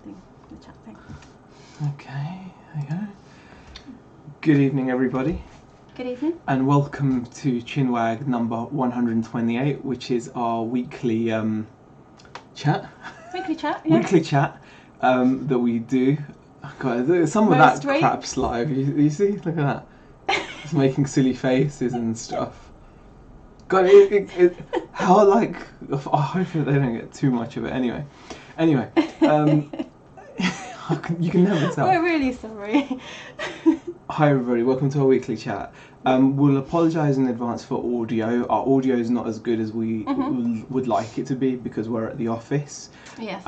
thing, the chat thing. Okay, there you go. Good evening, everybody. Good evening. And welcome to Chinwag number 128, which is our weekly chat. Weekly chat, yeah. Weekly chat that we do. God, some of that crap's live. You see? Look at that. It's making silly faces and stuff. God, how like... I hope they don't get too much of it. Anyway, you can never tell. We're really sorry. Hi everybody, welcome to our weekly chat. We'll apologise in advance for audio. Our audio is not as good as we would like it to be because we're at the office. Yes.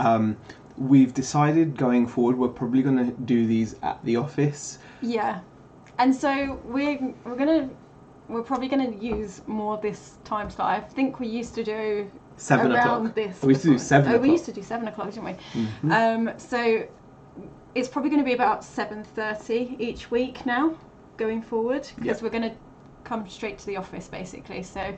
We've decided going forward we're probably going to do these at the office. Yeah, and so we're probably going to use more this time slot. I think we used to do 7 around o'clock. this. We used to do 7 o'clock. We used to do 7 o'clock, didn't we? Mm-hmm. So it's probably going to be about 7:30 each week now, going forward, because we're going to come straight to the office basically. So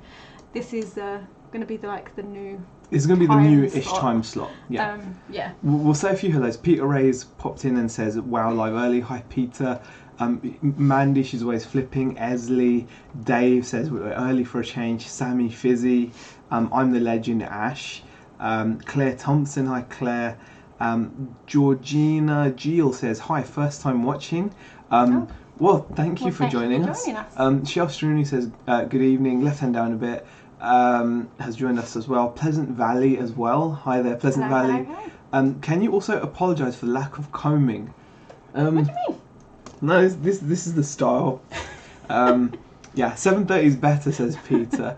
this is going to be the new. It's going to be the new-ish time slot. Yeah. Yeah. We'll say a few hellos. Peter Ray's popped in and says, "Wow, live early." Hi, Peter. Mandy, she's always flipping. Esley, Dave says we're early for a change. Sammy, Fizzy. I'm the legend, Ash. Claire Thompson, hi Claire. Georgina Giel says, hi, first time watching. Well, thank you for joining us. Shelf Rooney says, good evening, left hand down a bit, has joined us as well. Pleasant Valley as well. Hi there, Pleasant Valley. Hello. Can you also apologise for the lack of combing? What do you mean? No, this is the style. Yeah, 7:30 is better, says Peter.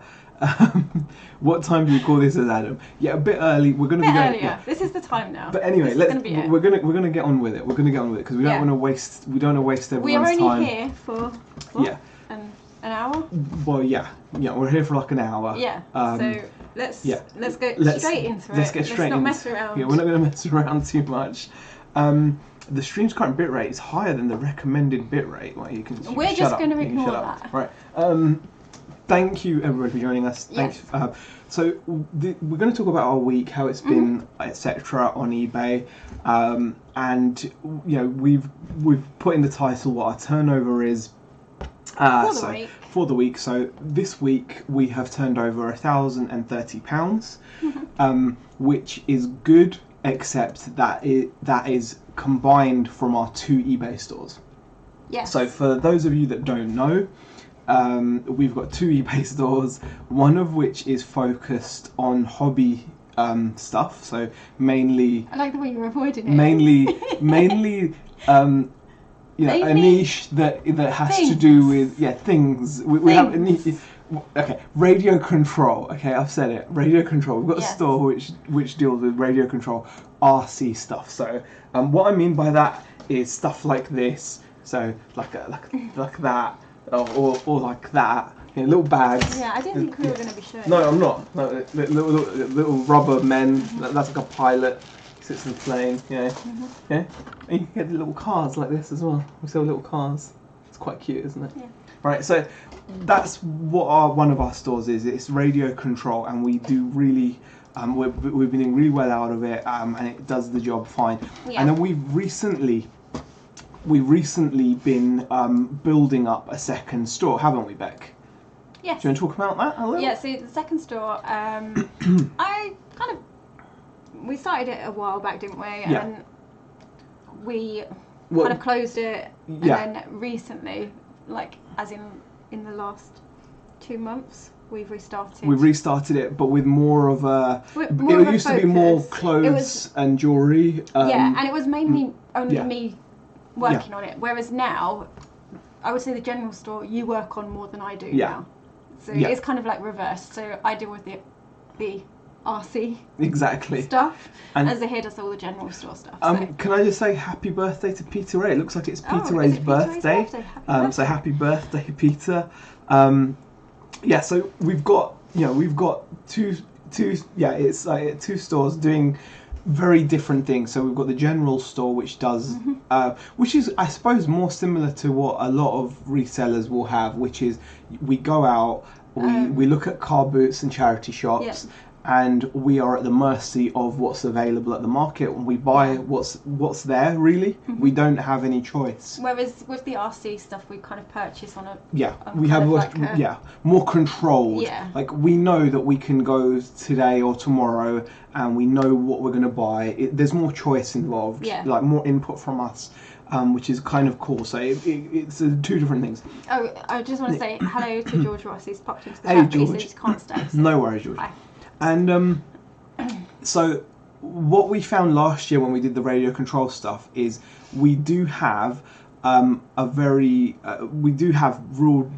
What time do you call this as Adam? Yeah, a bit early. We're going to be going earlier. Yeah. This is the time now. But anyway, we're going to get on with it. We're going to get on with it because we don't want to waste. We don't want to waste everyone's time. We're only here for an hour. Well, yeah, we're here for like an hour. Yeah. So let's go straight into it. Let's get straight into it. Let's not mess around. Yeah, we're not going to mess around too much. The stream's current bitrate is higher than the recommended bitrate. Well, we're just going to ignore that. Right. Thank you everybody for joining us. Yes. So we're going to talk about our week, how it's been, etc. on eBay, and we've put in the title what our turnover is for the week. So this week we have turned over £1,030, which is good, except that is combined from our 2 eBay stores. Yes. So for those of you that don't know, we've got 2 eBay stores, one of which is focused on hobby stuff, so mainly... I like the way you're avoiding it. Mainly a niche that has to do with, things. We have a niche... Okay, radio control. Okay, I've said it. Radio control. We've got a store which deals with radio control, RC stuff. So what I mean by that is stuff like this, so like that. Or like that, little bags. Yeah, I didn't think we were going to be showing. No, I'm not. No, little rubber men. That's like a pilot. Sits in the plane. Yeah. And you can get little cars like this as well. We sell little cars. It's quite cute, isn't it? Yeah. Right. So that's what one of our stores is. It's radio control, and we do really. We've been doing really well out of it, and it does the job fine. Yeah. And then we've recently been building up a second store, haven't we, Beck? Yes. Do you want to talk about that a little? Yeah, so the second store, we started it a while back, didn't we? Yeah. And we kind of closed it, and then recently, as in the last 2 months, we've restarted. We've restarted it, but with more of a... It used to be more clothes and jewellery. And it was mainly only me working on it, whereas now I would say the general store you work on more than I do now, so it's kind of like reversed. So I deal with the RC stuff, and as the head does all the general store stuff. Can I just say happy birthday to Peter Ray? It looks like it's Peter Ray's birthday. So happy birthday, Peter. So we've got two it's like 2 stores doing very different things. So we've got the general store, which does which is, I suppose, more similar to what a lot of resellers will have, which is we go out, we look at car boots and charity shops, and we are at the mercy of what's available at the market. We buy what's there, really. Mm-hmm. We don't have any choice. Whereas with the RC stuff, we kind of purchase on a... we have more controlled. Yeah. Like, we know that we can go today or tomorrow, and we know what we're going to buy. There's more choice involved, like more input from us. Which is kind of cool. So it's two different things. Oh, I just want to say hello to George Ross. He's popped into the chat, but he says he can't stay. So. No worries, George. Bye. And so what we found last year when we did the radio control stuff is we do have we do have real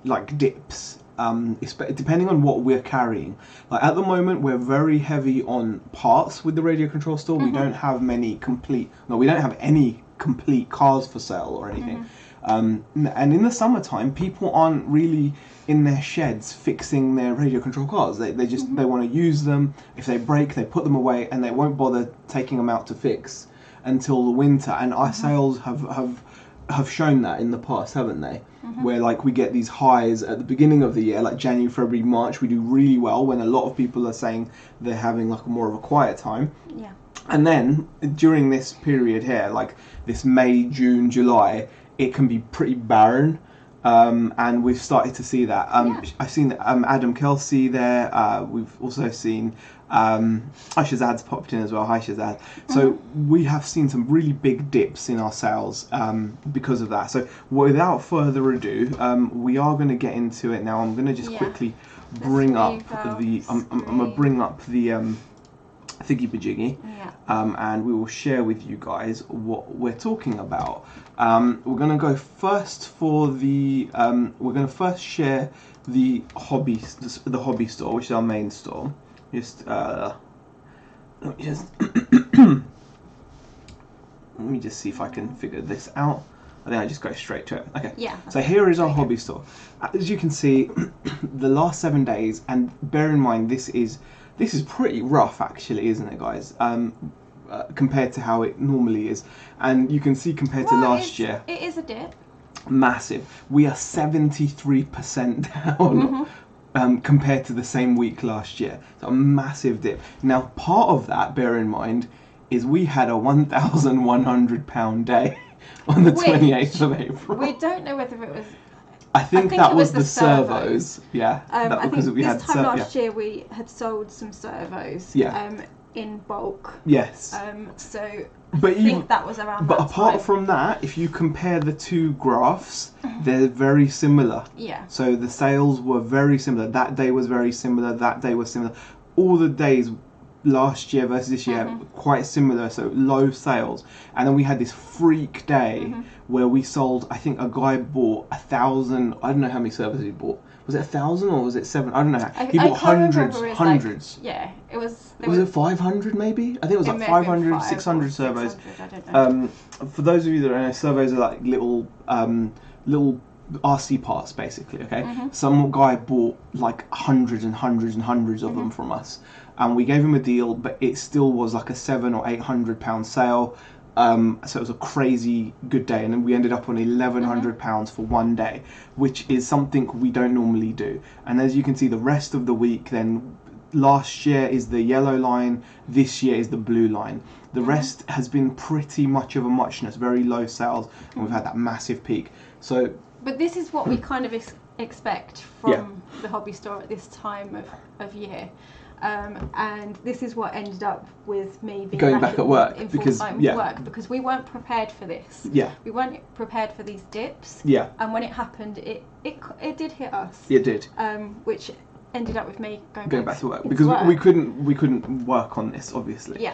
like dips. Depending on what we're carrying. Like at the moment, we're very heavy on parts with the radio control store. Mm-hmm. We don't have we don't have any complete cars for sale or anything. Mm-hmm. And in the summertime, people aren't really in their sheds fixing their radio control cars. They just they want to use them. If they break, they put them away, and they won't bother taking them out to fix until the winter. And our sales have shown that in the past, haven't they? Mm-hmm. Where like we get these highs at the beginning of the year, like January, February, March, we do really well when a lot of people are saying they're having like more of a quiet time. Yeah. And then during this period here, like this May, June, July, it can be pretty barren. And we've started to see that. I've seen Adam Kelsey there. We've also seen Shazad's popped in as well. Hi Shazad. So we have seen some really big dips in our sales because of that. So without further ado, we are going to get into it now. I'm going to just quickly bring up the. I'm going to bring up the thingy bajiggy, and we will share with you guys what we're talking about. We're going to go first for the. We're going to first share the hobby store, which is our main store. Let me just see if I can figure this out. I think I just go straight to it. Okay. Yeah. So here is our hobby store. As you can see, the last 7 days, and bear in mind this is pretty rough actually, isn't it, guys? Compared to how it normally is, and you can see compared to last year, it is a dip. Massive. We are 73% down. Compared to the same week last year. So a massive dip. Now, part of that, bear in mind, is we had a £1,100 day on the 28th of April. We don't know whether it was... I think that was the servos. Yeah. I think this time last year we had sold some servos in bulk. Yes. So... But I think that was around that apart time. From that, if you compare the two graphs, they're very similar. Yeah. So the sales were very similar. That day was very similar. That day was similar. All the days last year versus this year quite similar. So low sales. And then we had this freak day where we sold. I think a guy bought 1,000. I don't know how many servers he bought. Was it 1,000 or was it 7? I don't know. He bought hundreds. Like, it was. Was it 500 maybe? I think it was like 500, 600 servos. 600, I don't know. For those of you that don't know, servos are like little RC parts basically. Okay. Some guy bought like hundreds and hundreds and hundreds of them from us, and we gave him a deal, but it still was like a £700 or £800 sale. So it was a crazy good day, and then we ended up on £1,100 for one day, which is something we don't normally do. And as you can see, the rest of the week, then last year is the yellow line, this year is the blue line. The rest has been pretty much of a muchness, very low sales, and we've had that massive peak. So, but this is what we kind of expect from the hobby store at this time of year. And this is what ended up with me being going back at work in full-time work, because we weren't prepared for this. Yeah. We weren't prepared for these dips. Yeah. And when it happened, it did hit us. It did. Which ended up with me going back to work because we couldn't work on this, obviously. Yeah.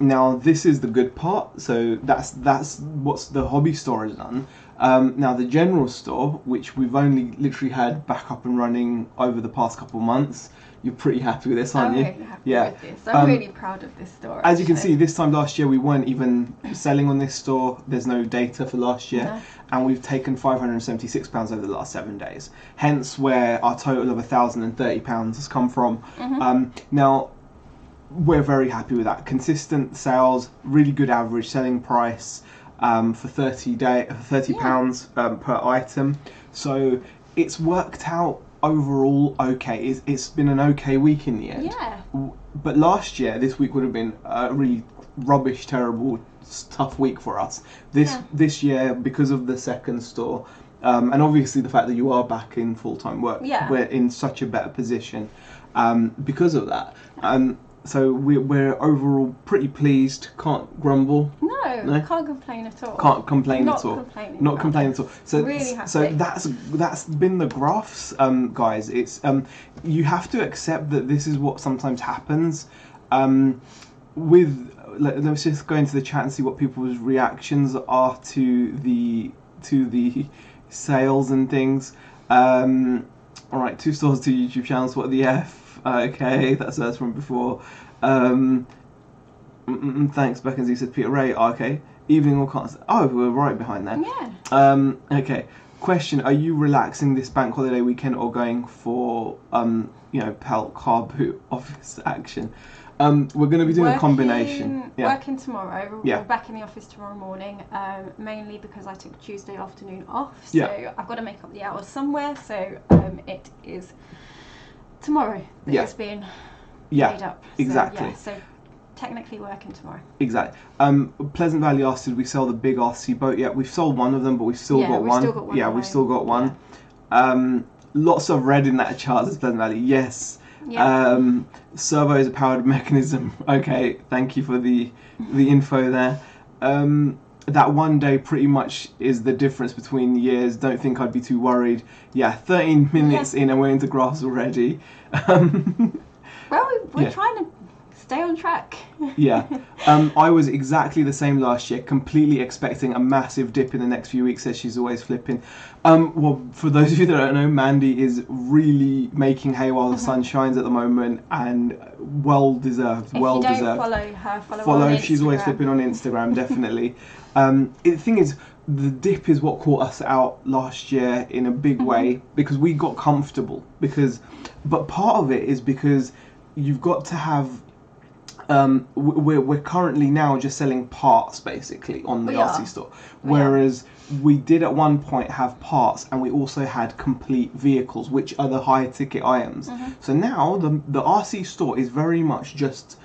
Now this is the good part. So that's what the hobby store has done. Now the general store, which we've only literally had back up and running over the past couple of months. You're pretty happy with this, aren't you? I'm really happy with this. I'm really proud of this store. As you can see, this time last year we weren't even selling on this store. There's no data for last year. No. And we've taken £576 over the last 7 days. Hence where our total of £1,030 has come from. Now, we're very happy with that. Consistent sales, really good average selling price for £30 per item. So it's worked out overall okay. It's been an okay week in the end. Yeah. But last year, this week would have been a really rubbish, terrible, tough week for us. This year, because of the second store, and obviously the fact that you are back in full-time work, we're in such a better position because of that. So we're overall pretty pleased. Can't grumble. No, can't complain at all. Can't complain at all. Not complaining at all. So really happy. So that's been the graphs, guys. It's you have to accept that this is what sometimes happens. Let's just go into the chat and see what people's reactions are to the sales and things. All right, 2 stores, 2 YouTube channels. What the F? Okay, that's from before. Thanks, Beckons. He said Peter Ray. Okay, evening or can't. Oh, we're right behind there. Yeah. Okay. Question: are you relaxing this bank holiday weekend or going for pelt car boot office action? We're going to be doing a combination. Working tomorrow. We're back in the office tomorrow morning, mainly because I took Tuesday afternoon off. So I've got to make up the hours somewhere. So it is tomorrow that it's being made up. Exactly. So technically working tomorrow. Exactly. Pleasant Valley asked, did we sell the big RC boat yet? We've sold one of them, but we've still got one. We've still got one. Lots of red in that chart, says Pleasant Valley. Yes. Servo is a powered mechanism. Okay, thank you for the info there. That one day pretty much is the difference between years. Don't think I'd be too worried. 13 minutes in and we're into graphs already. Well, we're trying to stay on track. I was exactly the same last year, completely expecting a massive dip in the next few weeks, says she's always flipping. Well, for those of you that don't know, Mandy is really making hay while the sun shines at the moment, and well deserved. If you don't follow her, follow her on she's Instagram. Always flipping on Instagram, definitely. The thing is, the dip is what caught us out last year in a big way, because we got comfortable. But part of it is because you've got to have. We're currently now just selling parts basically on the RC store, whereas we did at one point have parts, and we also had complete vehicles, which are the higher ticket items. So now the RC store is very much just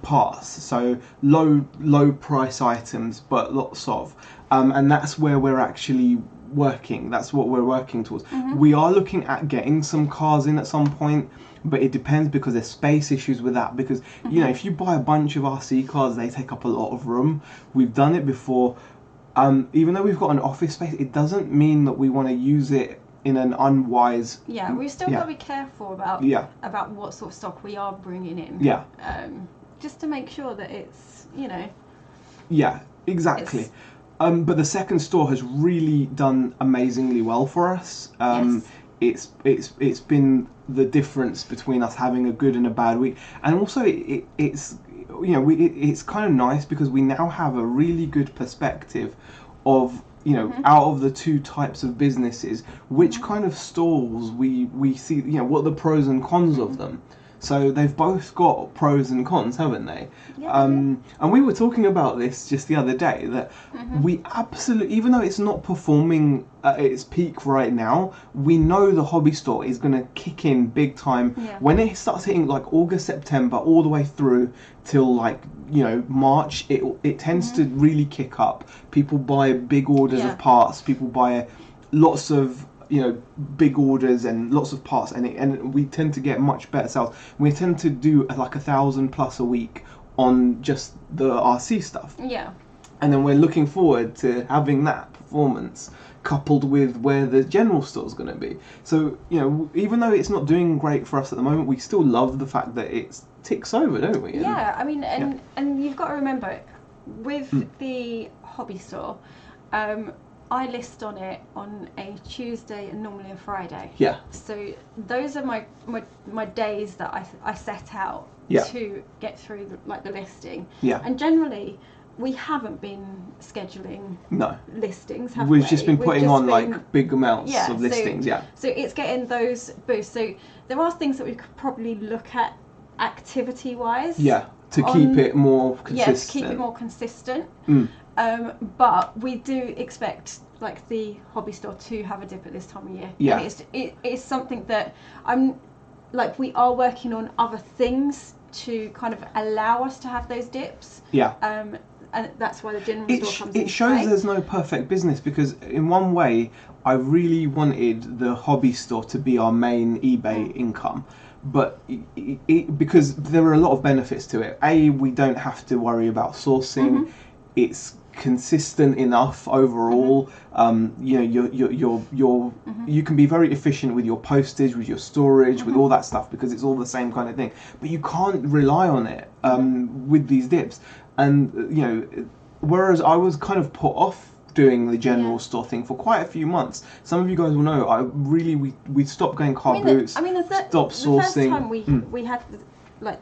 parts, so low price items, but lots of, and that's where we're actually working. That's what we're working towards. We are looking at getting some cars in at some point, but it depends, because there's space issues with that, because if you buy a bunch of RC cars, they take up a lot of room. We've done it before. Even though we've got an office space, it doesn't mean that we want to use it in an unwise. We've still got to be careful about what sort of stock we are bringing in. Just to make sure that it's exactly. But the second store has really done amazingly well for us. It's been the difference between us having a good and a bad week, and also it's kind of nice because we now have a really good perspective of out of the two types of businesses, which kind of stores we see, what are the pros and cons of them. So they've both got pros and cons, haven't they? And we were talking about this just the other day, that we absolutely, even though it's not performing at its peak right now, we know the hobby store is going to kick in big time when it starts hitting like August, September, all the way through till like March. It tends to really kick up. People buy big orders of parts. People buy lots of big orders and lots of parts, and we tend to get much better sales. We tend to do like 1,000+ a week on just the RC stuff. And then we're looking forward to having that performance coupled with where the general store's going to be. So even though it's not doing great for us at the moment, we still love the fact that it ticks over, don't we? I mean, and you've got to remember with the hobby store, I list on it on a Tuesday and normally a Friday. So those are my days that I set out to get through the listing. And generally, we haven't been scheduling listings, have we? We've just been putting on like big amounts of listings. So it's getting those boosts. So there are things that we could probably look at activity-wise. To keep it more consistent. To keep it more consistent. But we do expect like the hobby store to have a dip at this time of year. Yeah. And it's something that we are working on other things to kind of allow us to have those dips. Yeah. And that's why the general store comes in. It shows there's no perfect business, because in one way I really wanted the hobby store to be our main eBay income, but because there are a lot of benefits to it. We don't have to worry about sourcing. It's consistent enough overall. You can be very efficient with your postage, with your storage, with all that stuff, because it's all the same kind of thing. But you can't rely on it with these dips. And whereas I was kind of put off doing the general store thing for quite a few months. Some of you guys will know we stopped going car boots. Stopped sourcing. The first time we had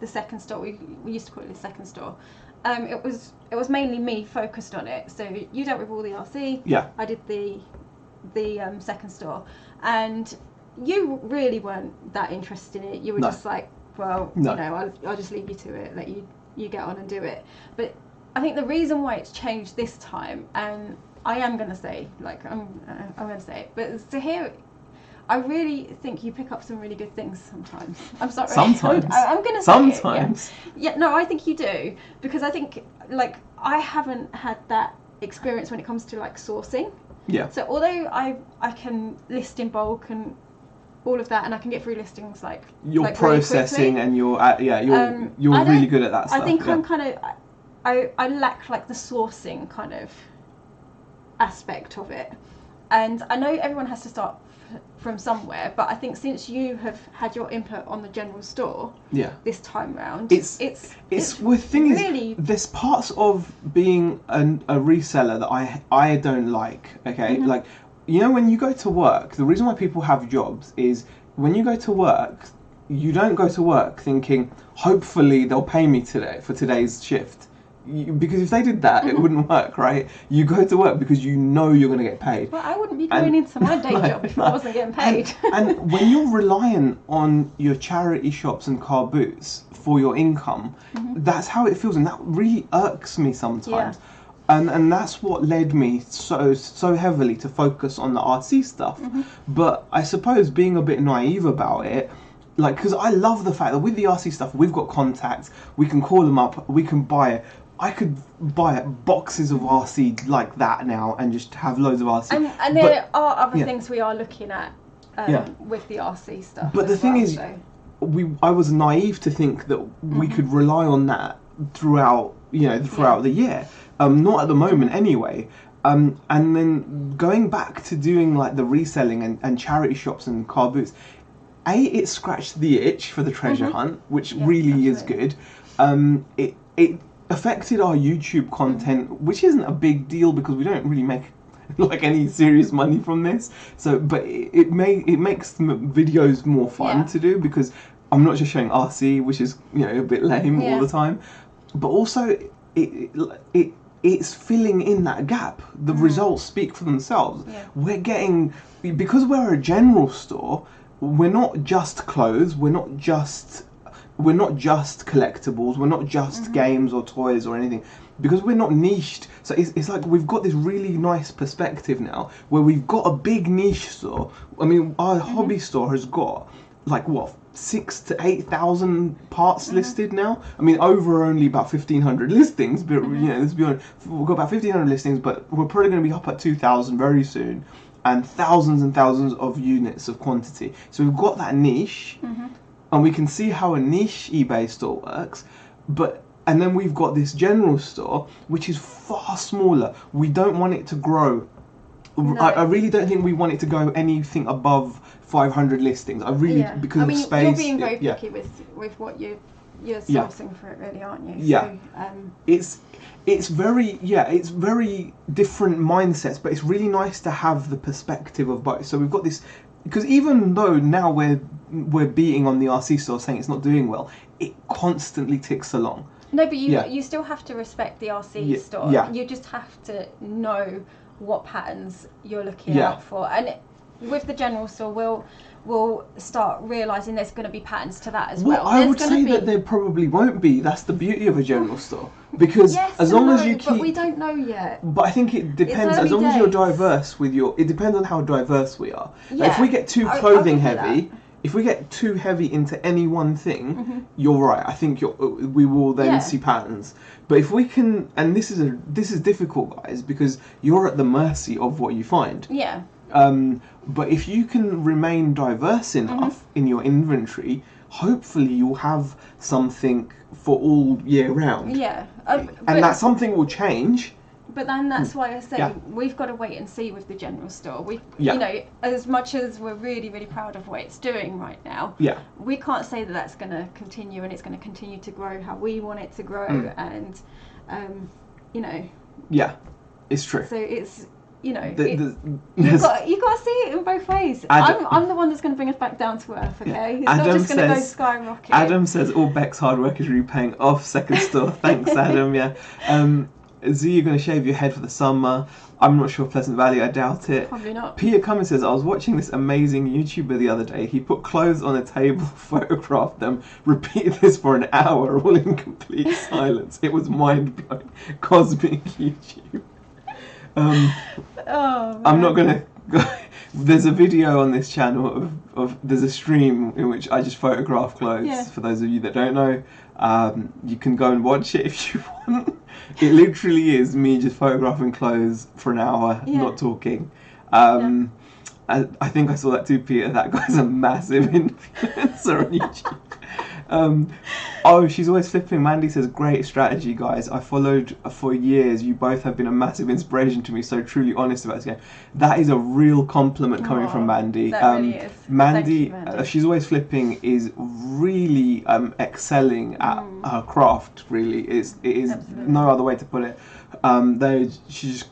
the second store, we used to call it the second store. It was mainly me focused on it. So you dealt with all the RC. Yeah. I did the second store, and you really weren't that interested in it. You were just like, well, I'll just leave you to it. Let you get on and do it. But I think the reason why it's changed this time, and I am going to say, I'm going to say it, but to hear, I really think you pick up some really good things sometimes. I'm sorry. Sometimes. I'm going to say sometimes. It, yeah. No, I think you do, because I think I haven't had that experience when it comes to sourcing. Yeah. So although I can list in bulk and all of that, and I can get through listings you're processing really and you're really good at that stuff. I think I'm kind of I lack the sourcing kind of aspect of it, and I know everyone has to start from somewhere, but I think since you have had your input on the general store this time round, it's the thing really is, there's parts of being a reseller that I don't like. Okay, when you go to work, the reason why people have jobs is when you go to work, you don't go to work thinking, hopefully they'll pay me today for today's shift. Because if they did that, it wouldn't work, right? You go to work because you know you're going to get paid. Well, I wouldn't be going into my day job if I wasn't getting paid. And when you're reliant on your charity shops and car boots for your income, that's how it feels, and that really irks me sometimes. Yeah. And that's what led me so heavily to focus on the RC stuff. But I suppose being a bit naive about it, because I love the fact that with the RC stuff, we've got contacts, we can call them up, we can buy it. I could buy boxes of RC like that now and just have loads of RC. And there are other things we are looking at with the RC stuff. But the thing is, I was naive to think that we could rely on that throughout the year. Not at the moment anyway. And then going back to doing the reselling and charity shops and car boots, it scratched the itch for the treasure hunt, which really is good. It affected our YouTube content, which isn't a big deal because we don't really make any serious money from this. So, but it makes the videos more fun to do, because I'm not just showing RC, which is a bit lame all the time, but also it's filling in that gap. The results speak for themselves. We're getting, because we're a general store, we're not just clothes, we're not just collectibles, we're not just games or toys or anything, because we're not niched. So it's we've got this really nice perspective now where we've got a big niche store. I mean, our hobby store has got 6,000 to 8,000 parts listed now. I mean, over only about 1,500 listings, but let's be honest, we've got about 1,500 listings, but we're probably going to be up at 2,000 very soon, and thousands of units of quantity. So we've got that niche. And we can see how a niche eBay store works, and then we've got this general store, which is far smaller. We don't want it to grow. No. I really don't think we want it to go anything above 500 listings. Because of space. You're being very picky with what you're sourcing for it, really, aren't you? Yeah. So, it's very different mindsets, but it's really nice to have the perspective of both. So we've got this. Because even though now we're beating on the RC store saying it's not doing well, it constantly ticks along. No, but you still have to respect the RC store. You just have to know what patterns you're looking out for. And with the general store, we'll start realising there's going to be patterns to that as well. I would say that there probably won't be. That's the beauty of a general store. Because as long as you keep... But we don't know yet. But I think it depends. As long as you're diverse with your... It depends on how diverse we are. Yeah. Like if we get too clothing heavy... If we get too heavy into any one thing, you're right. I think we will then see patterns. But if we can, and this is difficult, guys, because you're at the mercy of what you find. Yeah. But if you can remain diverse enough in your inventory, hopefully you'll have something for all year round. Yeah. And that something will change. But then that's why I say we've got to wait and see with the general store. You know, as much as we're really, really proud of what it's doing right now, we can't say that that's going to continue and it's going to continue to grow how we want it to grow. And, you know. Yeah, it's true. So it's, you know, you've got to see it in both ways. I'm the one that's going to bring us back down to earth, okay? It's not just going to go skyrocket. Adam says all Beck's hard work is really paying off. Second store. Thanks, Adam. Z, you're going to shave your head for the summer. I'm not sure Pleasant Valley, I doubt it. Probably not. Peter Cummins says, I was watching this amazing YouTuber the other day. He put clothes on a table, photographed them, repeated this for an hour, all in complete silence. It was mind-blowing. Cosmic YouTube. I'm not going to... There's a video on this channel of there's a stream in which I just photograph clothes. For those of you that don't know, you can go and watch it if you want. It literally is me just photographing clothes for an hour, not talking. I think I saw that too, Peter. That guy's a massive influencer on YouTube. Oh, she's always flipping. Mandy says, great strategy, guys. I followed for years. You both have been a massive inspiration to me. So truly honest about this game. That is a real compliment coming from Mandy. That really is. Mandy, she's always flipping, is really excelling at her craft. Really, it is Absolutely. No other way to put it. She's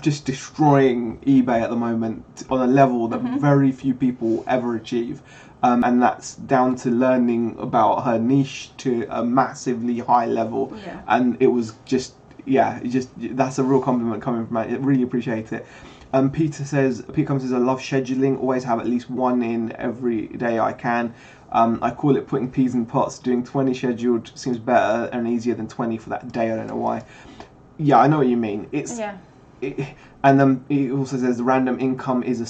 just destroying eBay at the moment on a level that very few people ever achieve. And that's down to learning about her niche to a massively high level. Yeah. And it was just, that's a real compliment coming from me. I really appreciate it. Peter comes says, I love scheduling, always have at least one in every day I can. I call it putting peas in pots. Doing 20 scheduled seems better and easier than 20 for that day. I don't know why. Yeah, I know what you mean. And he also says the random income is a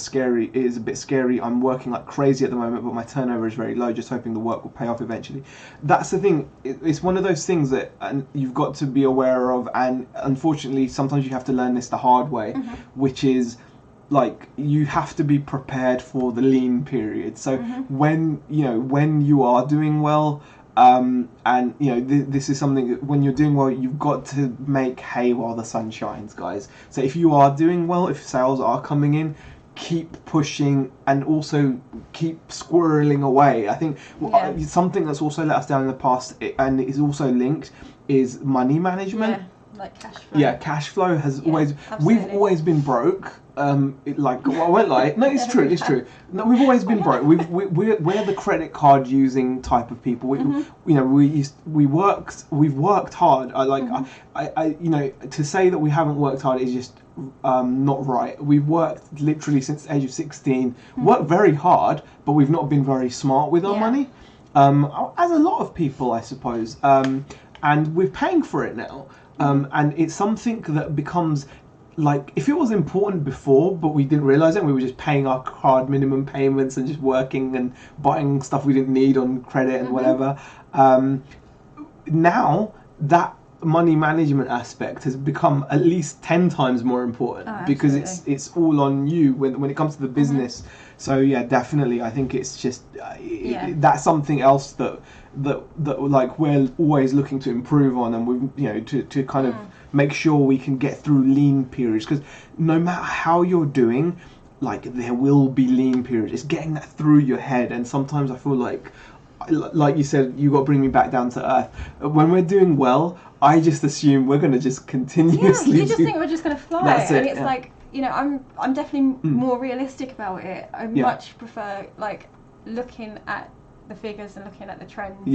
bit scary. I'm working like crazy at the moment, but my turnover is very low. Just hoping the work will pay off eventually. That's the thing. It's one of those things that you've got to be aware of, and unfortunately, sometimes you have to learn this the hard way, which is like you have to be prepared for the lean period. So when you are doing well. And this is something when you're doing well, you've got to make hay while the sun shines, guys. So if you are doing well, if sales are coming in, keep pushing and also keep squirreling away. I think something that's also let us down in the past and is also linked is money management. Like cash flow. Yeah, cash flow has always. Absolutely. We've always been broke. I won't lie. No, it's true. It's true. No, we've always been broke. We're the credit card using type of people. We've worked hard. To say that we haven't worked hard is just not right. We've worked literally since the age of 16. Worked very hard, but we've not been very smart with our money. As a lot of people, I suppose. And we're paying for it now. And it's something that becomes like, if it was important before, but we didn't realise it, and we were just paying our card minimum payments and just working and buying stuff we didn't need on credit and whatever. Now that money management aspect has become at least 10 times more important because it's all on you when it comes to the business. So yeah, definitely, I think it's just that's something else that like we're always looking to improve on, and we to kind of make sure we can get through lean periods, because no matter how you're doing, like there will be lean periods. It's getting that through your head, and sometimes I feel like you said, you got to bring me back down to earth. When we're doing well, I just assume we're going to just continuously. Yeah, you just think we're just going to fly, and it's like, I'm definitely more realistic about it. I much prefer like looking at the figures and looking at the trends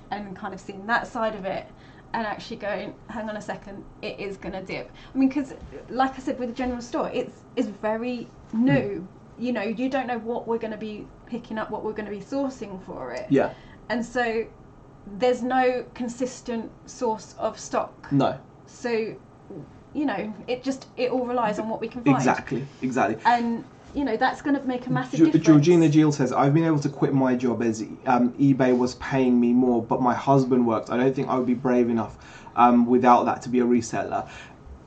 and kind of seeing that side of it, and actually going, hang on a second, it is going to dip. I mean, because like I said, with the general store, it's very new. you know, you don't know what we're going to be picking up, what we're going to be sourcing for it. Yeah. And so there's no consistent source of stock. No. So, you know, it all relies on what we can find. Exactly. And, you know, that's going to make a massive difference. Georgina Gill says, I've been able to quit my job as eBay was paying me more, but my husband worked. I don't think I would be brave enough without that to be a reseller.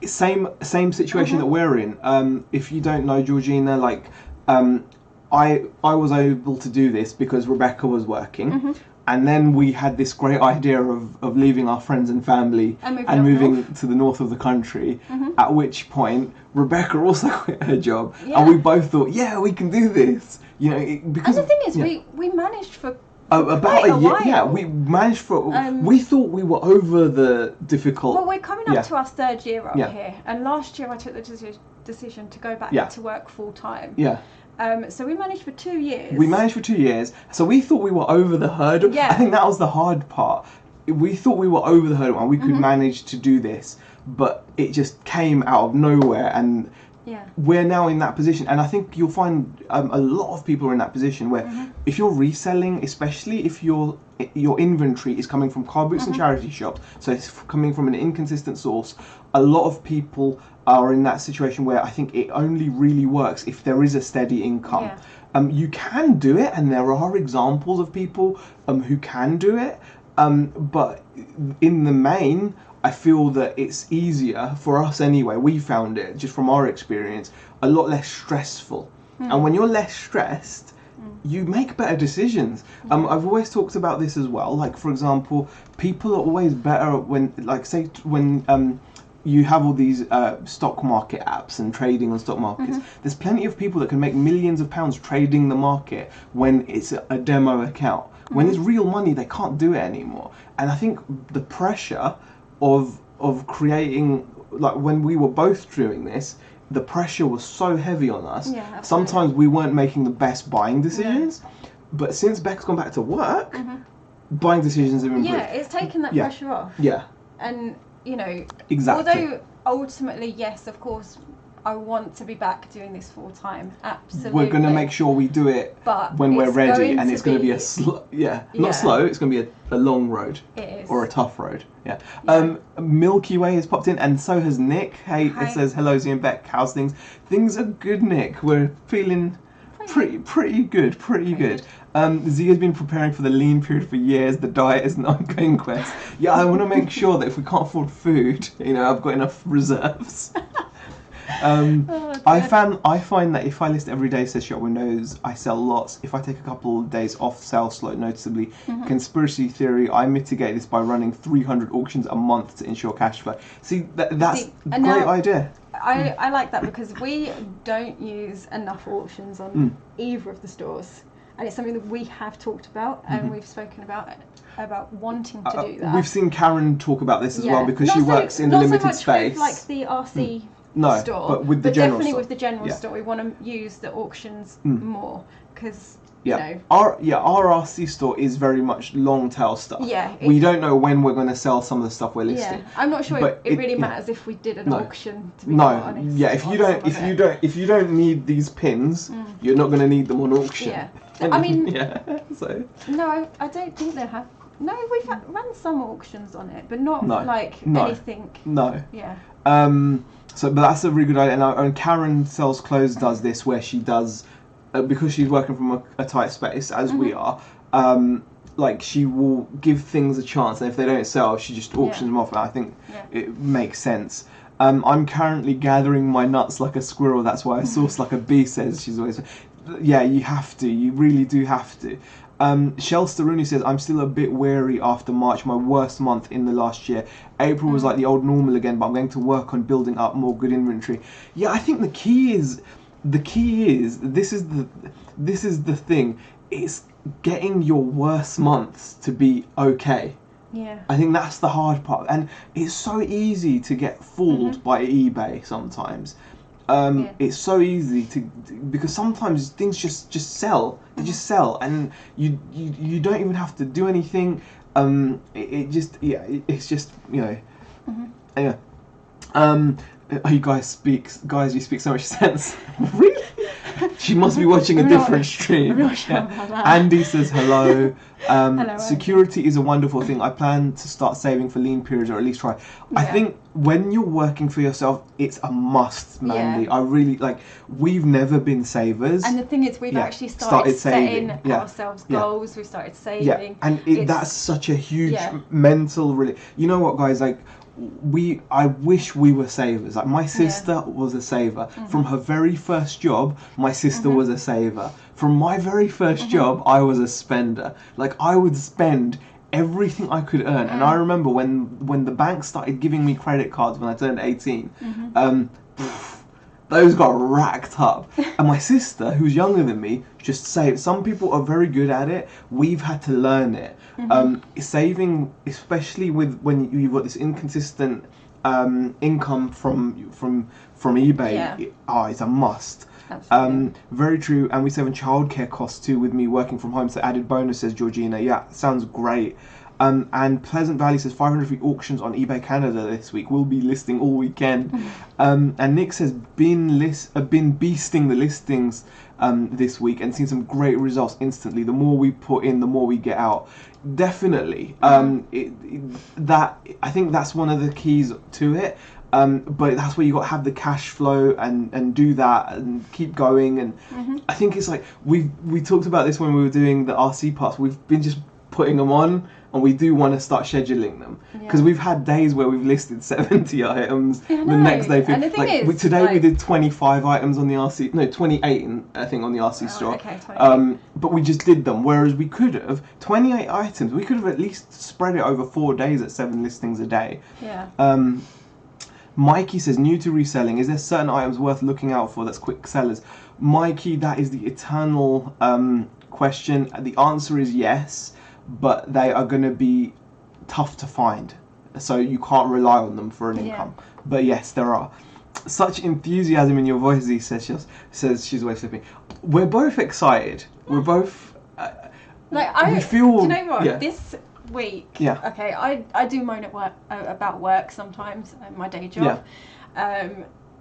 Same situation that we're in. If you don't know, Georgina, like, I was able to do this because Rebecca was working. And then we had this great idea of leaving our friends and family and moving to the north of the country, at which point Rebecca also quit her job. And we both thought, yeah, we can do this. You know, because... And the thing is, we managed for about a year. Yeah, we managed for... we thought we were over the difficult... Well, we're coming up to our third year up here. And last year I took the decision to go back to work full time. Yeah. So we managed for 2 years. So we thought we were over the hurdle. I think that was the hard part. We thought we were over the hurdle and we could manage to do this, but it just came out of nowhere, and we're now in that position. And I think you'll find a lot of people are in that position where if you're reselling, especially if your inventory is coming from car boots and charity shops, so it's coming from an inconsistent source, a lot of people are in that situation where I think it only really works if there is a steady income. You can do it, and there are examples of people who can do it, but in the main, I feel that it's easier for us anyway. We found it, just from our experience, a lot less stressful. And when you're less stressed, you make better decisions. I've always talked about this as well. Like, for example, people are always better when, like, say, when you have all these stock market apps and trading on stock markets. There's plenty of people that can make millions of pounds trading the market when it's a demo account. When it's real money, they can't do it anymore. And I think the pressure of creating, like, when we were both doing this, the pressure was so heavy on us. Sometimes we weren't making the best buying decisions, but since Beck's gone back to work, buying decisions have improved. Yeah, it's taken that pressure off. Yeah. And, you know, exactly. Although ultimately, yes, of course, I want to be back doing this full time. Absolutely. We're going to make sure we do it when we're ready, and it's going to be a not slow. It's going to be a long road. It is. Or a tough road. Yeah. Milky Way has popped in, and so has Nick. Hey, it says hello, Z and Beck. How's things? Things are good, Nick. We're feeling pretty good. Z has been preparing for the lean period for years. The diet is an ongoing quest. Yeah, I want to make sure that if we can't afford food, you know, I've got enough reserves. I find that if I list every day, says Shop Windows, I sell lots. If I take a couple of days off, sales slow noticeably. Conspiracy theory, I mitigate this by running 300 auctions a month to ensure cash flow. See, that's a great idea. I like that because we don't use enough auctions on either of the stores. And it's something that we have talked about and we've spoken about wanting to do that. We've seen Karen talk about this as well, because she works in the limited space. Not so much with, like, the RC store, but with the general definitely store. With the general store, we want to use the auctions more because you know. Our RC store is very much long tail stuff. Yeah, we don't know when we're going to sell some of the stuff we're listing. Yeah, I'm not sure it really matters if we did an auction. To be honest, if you don't need these pins, you're not going to need them on auction. Yeah, I mean, So no, I don't think they have. No, we've run some auctions on it, but not anything. No. Yeah. But that's a really good idea. And Karen Sells Clothes does this, where she does, because she's working from a tight space, as we are, like, she will give things a chance, and if they don't sell, she just auctions them off, and I think it makes sense. I'm currently gathering my nuts like a squirrel, that's why I source like a bee, says she's always... Yeah, you have to. You really do have to. Shel Staruni says, I'm still a bit wary after March, my worst month in the last year. April was like the old normal again, but I'm going to work on building up more good inventory. Yeah, I think the key is this is the thing. It's getting your worst months to be okay. Yeah. I think that's the hard part, and it's so easy to get fooled by eBay sometimes. It's so easy because sometimes things just sell. They just sell, and you don't even have to do anything. It's just, you know. Anyway, you guys speak so much sense. Really? She must be watching a different stream. I'm not sure about that. Andy says hello. Hello, security is a wonderful thing. I plan to start saving for lean periods, or at least try. I think when you're working for yourself, it's a must, Mandy. I really we've never been savers. And the thing is, we've actually started setting ourselves goals. We started saving. Yeah, and that's such a huge mental You know what, guys? I wish we were savers. Like, my sister was a saver. From her very first job, my sister was a saver. From my very first job, I was a spender. Like, I would spend everything I could earn. And I remember when the bank started giving me credit cards when I turned 18, those got racked up. And my sister, who's younger than me, just saved. Some people are very good at it. We've had to learn it. Saving, especially when you've got this inconsistent income from eBay, it's a must. Very true. And we save on childcare costs too with me working from home. So added bonus, says Georgina. Yeah, sounds great. And Pleasant Valley says 500 free auctions on eBay Canada this week. We'll be listing all weekend. And Nick says been beasting the listings this week and seen some great results instantly. The more we put in, the more we get out. Definitely. I think that's one of the keys to it. But that's where you got to have the cash flow and do that and keep going. And I think it's like we talked about this when we were doing the RC parts. We've been just putting them on, and we do want to start scheduling them because we've had days where we've listed 70 items. The next day, we did 25 items on the RC. No, 28 I think on the RC store. Okay, but we just did them. Whereas we could have 28 items. We could have at least spread it over 4 days at 7 listings a day. Yeah. Mikey says, new to reselling, is there certain items worth looking out for that's quick sellers? Mikey, that is the eternal question. The answer is yes, but they are going to be tough to find. So you can't rely on them for an income. But yes, there are. Such enthusiasm in your voice, Z says she's always flipping. We're both excited. We're both... we feel... Do you know what? This week, okay, I do moan at work about work sometimes, my day job.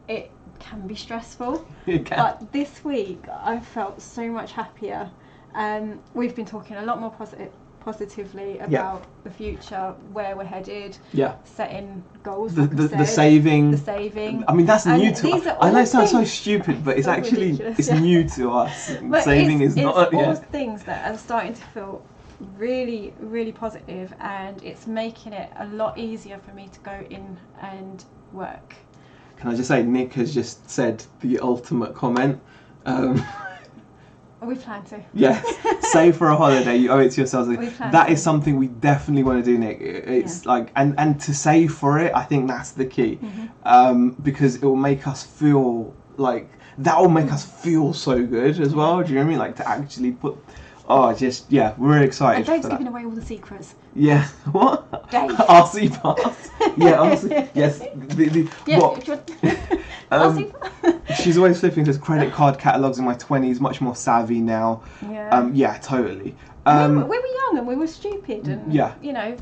It can be stressful. It can. But this week I felt so much happier. We've been talking a lot more positively about the future, where we're headed, setting goals, the saving. I mean, that's new to us. I know it sounds so stupid, but it's actually it's new to us. But saving is not. It's all things that are starting to feel really, really positive, and it's making it a lot easier for me to go in and work. Can I just say, Nick has just said the ultimate comment. We plan to. Yes. Save for a holiday. You owe it to yourselves. That is something we definitely want to do, Nick. It's and to save for it, I think that's the key. Because it will make us feel like, that will make us feel so good as well. Do you know what I mean? Like, to actually put... we're excited. And Dave's giving away all the secrets. Yeah. What? Dave. RC pass. RC. Yes. What? She's always flipping. Says credit card catalogs in my 20s. Much more savvy now. Yeah. Totally. We were young and we were stupid and you know,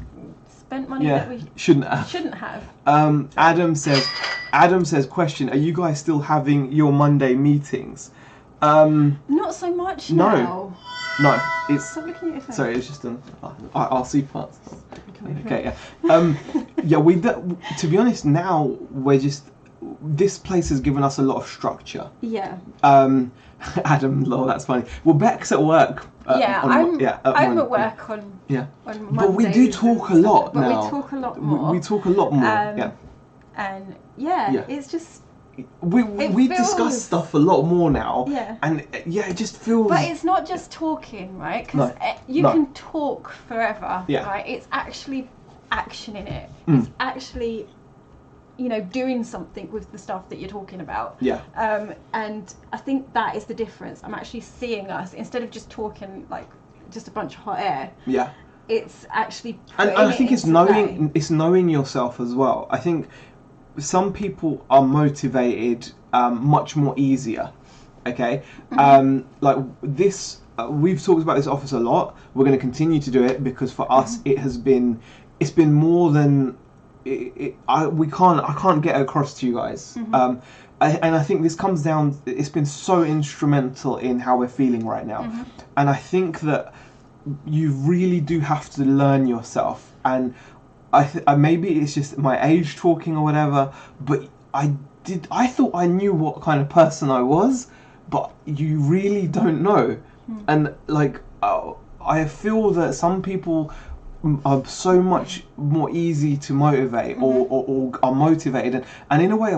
spent money that we shouldn't have. Adam says, question: are you guys still having your Monday meetings? Not so much now. No, it's... Stop looking at your phone. Sorry, it's just an RC parts. Okay, to be honest, now we're just... This place has given us a lot of structure. Yeah. Adam, lol, that's funny. Well, Beck's at work. I'm at work on Mondays. But we do talk a lot now. But we talk a lot more. We talk a lot more, And it's just... We discuss stuff a lot more now, and it just feels. But it's not just talking, right? Because you can talk forever, right? It's actually action in it. It's actually, you know, doing something with the stuff that you're talking about. And I think that is the difference. I'm actually seeing us, instead of just talking like just a bunch of hot air. It's actually. And I think it's knowing yourself as well. I think. Some people are motivated much more easier, okay? Like this, we've talked about this office a lot. We're going to continue to do it because for us, it's been more than I can't get across to you guys. I think this comes down, it's been so instrumental in how we're feeling right now. And I think that you really do have to learn yourself. And maybe it's just my age talking or whatever, but I thought I knew what kind of person I was, but you really don't know. And like, I feel that some people are so much more easy to motivate or are motivated, and in a way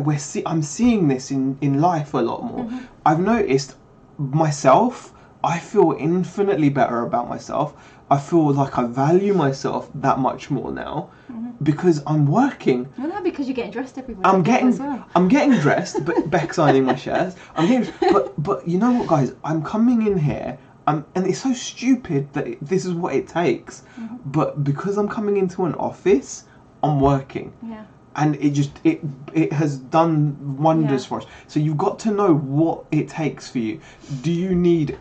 I'm seeing this in life a lot more. I've noticed myself, I feel infinitely better about myself. I feel like I value myself that much more now because I'm working. Well, no, because you're getting dressed every week. I'm getting dressed, but Beck's signing my shares. But you know what, guys? I'm coming in here. And it's so stupid that this is what it takes, but because I'm coming into an office, I'm working. Yeah. And it has done wonders for us. So you've got to know what it takes for you. Do you need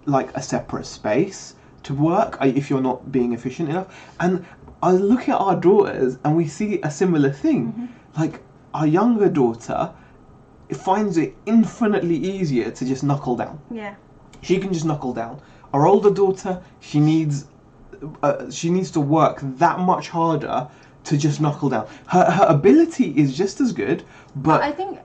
like a separate space to work if you're not being efficient enough? And I look at our daughters and we see a similar thing. Like our younger daughter finds it infinitely easier to just knuckle down. Yeah. She can just knuckle down. Our older daughter, she needs to work that much harder to just knuckle down. Her ability is just as good, but I think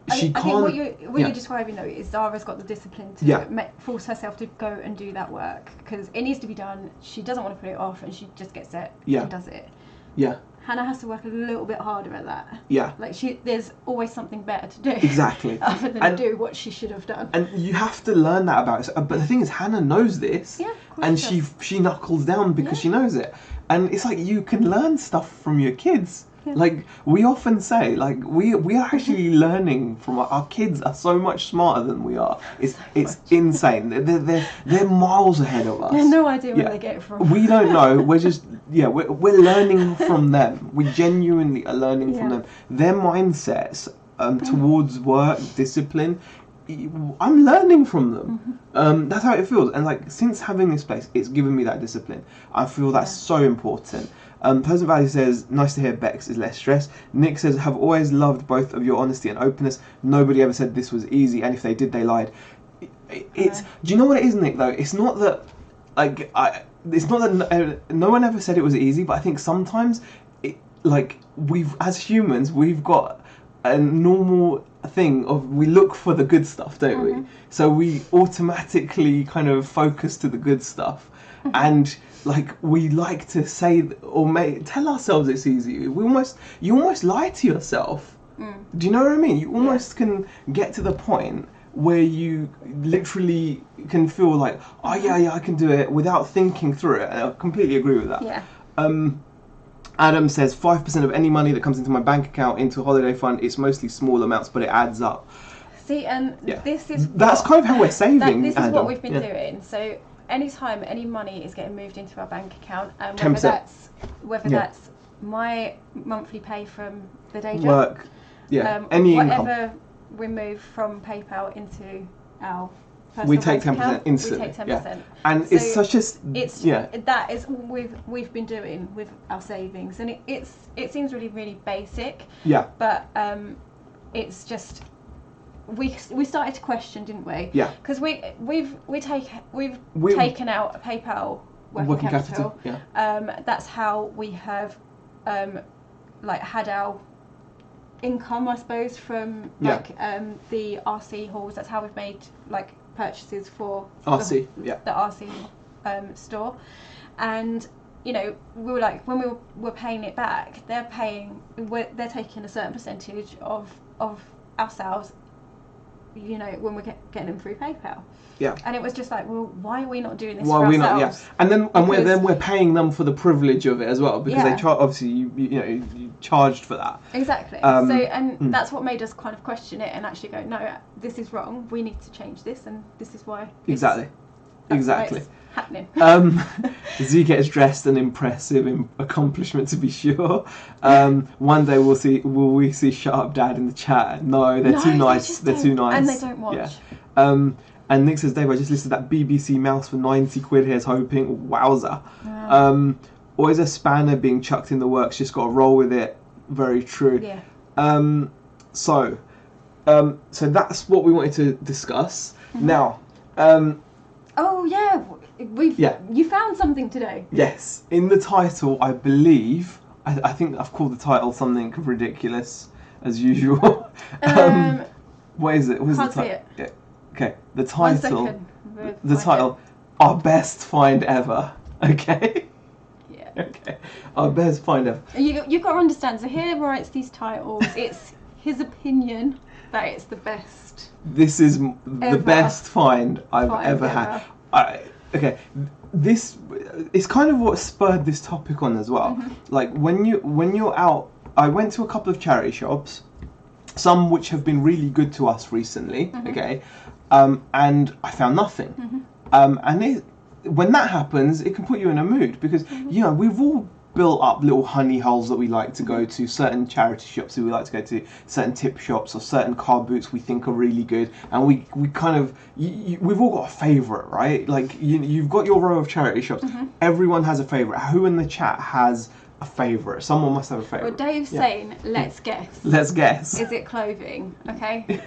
what you're describing though is Zara's got the discipline to force herself to go and do that work because it needs to be done. She doesn't want to put it off, and she just gets it and does it. Yeah. Hannah has to work a little bit harder at that. Yeah. Like there's always something better to do. Exactly. Other than do what she should have done. And you have to learn that about herself. But the thing is, Hannah knows this. Yeah. And she knuckles down because she knows it. And it's like you can learn stuff from your kids. Yeah. Like we often say, like we are actually learning from our kids are so much smarter than we are. It's insane. They're miles ahead of us. They have no idea where they get it from. We don't know. We're just we're learning from them. We genuinely are learning from them. Their mindsets towards work, discipline. I'm learning from them. That's how it feels. And like since having this place, it's given me that discipline. I feel that's so important. Pleasant Valley says, nice to hear Bex is less stressed. Nick says, have always loved both of your honesty and openness. Nobody ever said this was easy, and if they did, they lied. Do you know what it is, Nick, though? It's not that, no one ever said it was easy, but I think sometimes, as humans, we've got a normal thing of we look for the good stuff, don't we? So we automatically kind of focus to the good stuff. And we like to say or tell ourselves it's easy. You almost lie to yourself. Do you know what I mean? You almost can get to the point where you literally can feel like, oh yeah, I can do it without thinking through it. And I completely agree with that. Yeah. Adam says 5% of any money that comes into my bank account into a holiday fund. It's mostly small amounts, but it adds up. See, and that's kind of how we're saving. This is what we've been doing. So anytime any money is getting moved into our bank account, and whether that's my monthly pay from the day job, work, any whatever income. we move from PayPal into our personal we take 10% account, instantly. We take 10%. And so it's such a that is what we've been doing with our savings, and it seems really, really basic. Yeah. But it's just. We started to question, didn't we? Yeah. Because we've taken out a PayPal working capital. Yeah. That's how we have had our income, I suppose, from the RC halls. That's how we've made purchases for RC. The RC store. And we were when we were paying it back, they're taking a certain percentage of ourselves. When we're getting them through PayPal. Yeah. And it was just why are we not doing this for ourselves? Why are we not? Yeah. And we're paying them for the privilege of it as well, because they obviously you charged for that. Exactly. That's what made us kind of question it and actually go, no, this is wrong. We need to change this, and this is why. Exactly. It's happening. Z gets dressed, an impressive accomplishment to be sure. One day will we see Shut Up Dad in the chat? No, they're too nice. They're too nice. And they don't watch. Yeah. And Nick says, Dave, I just listed that BBC mouse for 90 quid. Here's hoping. Wowza. Wow. Always a spanner being chucked in the works. Just got to roll with it. Very true. Yeah. So So that's what we wanted to discuss. Now, oh yeah, you found something today. Yes, in the title, I believe. I think I've called the title something ridiculous as usual. What is it? What is can't the see it. Yeah. Okay, the title. 1 second. The title. Our best find ever. Okay. Yeah. Okay. Our best find ever. You've got to understand. So here writes these titles. It's his opinion that it's the best. This is the best find I've ever had. Okay. This is kind of what spurred this topic on as well. Like when you're out, I went to a couple of charity shops, some which have been really good to us recently. Okay, and I found nothing. And when that happens, it can put you in a mood because we've all built up little honey holes that we like to go to, certain charity shops that we like to go to, certain tip shops or certain car boots we think are really good, and we kind of we've all got a favourite, right? Like you've got your row of charity shops. Everyone has a favourite. Who in the chat has a favourite? Someone must have a favourite. Well, Dave's saying, let's guess. Let's guess. Is it clothing? Okay.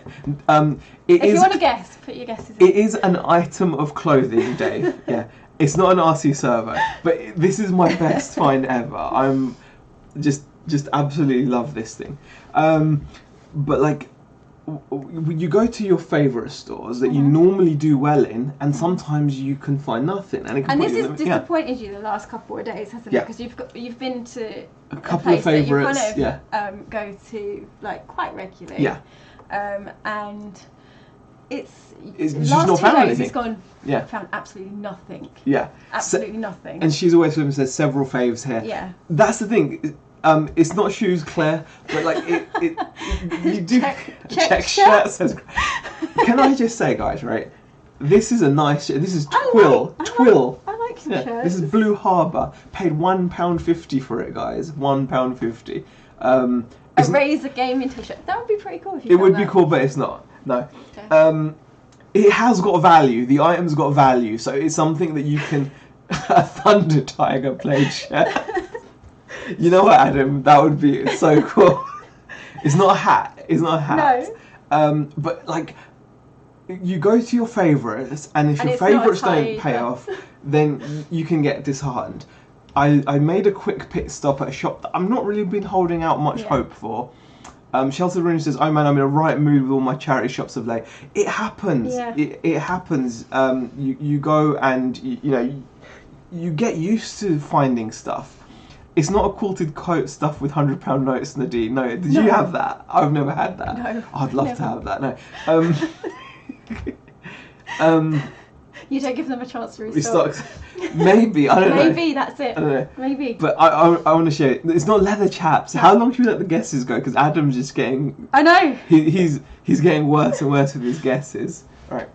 If you want to guess, put your guesses in. It is an item of clothing, Dave. Yeah. It's not an RC servo, but this is my best find ever. I'm just absolutely love this thing. But like, you go to your favourite stores that you normally do well in, and sometimes you can find nothing. And this has disappointed you the last couple of days, hasn't it? Because you've been to a couple of favourites. That you kind of go to like quite regularly. Yeah. And it's last not 2 found days anything. he's gone. Yeah. Found absolutely nothing. Yeah. Absolutely nothing. And she's always says several faves here. Yeah. That's the thing. It's not shoes, Claire, but like you do check shirt says. Can I just say, guys, right? This is a nice. This is Twill. I like some shirts. This is Blue Harbour. Paid £1.50 for it, guys. £1.50. A Razor gaming t-shirt. That would be pretty cool if you. It would be cool, but it's not. No. Okay. It has got value. The item's got value, so it's something that you can. A Thunder Tiger plaid shirt. You know what, Adam? That would be so cool. It's not a hat. It's not a hat. No. But like, you go to your favourites, and if your favourites don't pay off, then you can get disheartened. I made a quick pit stop at a shop that I'm not really been holding out much hope for. Shelter Rooney says, "Oh man, I'm in a right mood with all my charity shops of late." It happens. Yeah. It happens. You go and you get used to finding stuff. It's not a quilted coat stuff with £100 notes, Nadine. No, did you have that? I've never had that. No, I'd love to have that. No. You don't give them a chance to restock. Maybe, I don't know. Maybe that's it. I don't know. Maybe. But I want to share it. It's not leather chaps. How long should we let the guesses go? Because Adam's just getting. I know. He's getting worse and worse with his guesses. Right.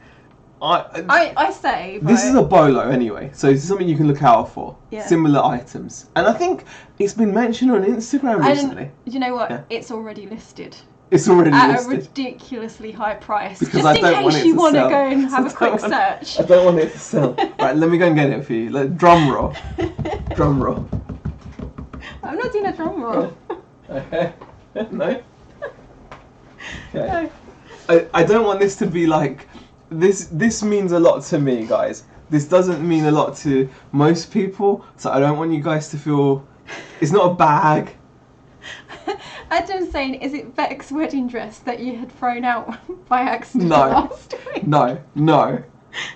I say. This is a bolo anyway, so it's something you can look out for. Yeah. Similar items, and I think it's been mentioned on Instagram recently. Do you know what? It's already listed. It's already at listed. a ridiculously high price. Because just in case you want to go and have a quick search. I don't want it to sell. Right, let me go and get it for you. Drum roll. Drum roll. I'm not doing a drum roll. Okay. No? Okay. No. I don't want this to be like... This means a lot to me, guys. This doesn't mean a lot to most people, so I don't want you guys to feel... It's not a bag. Adam's saying, is it Beck's wedding dress that you had thrown out by accident last week? No.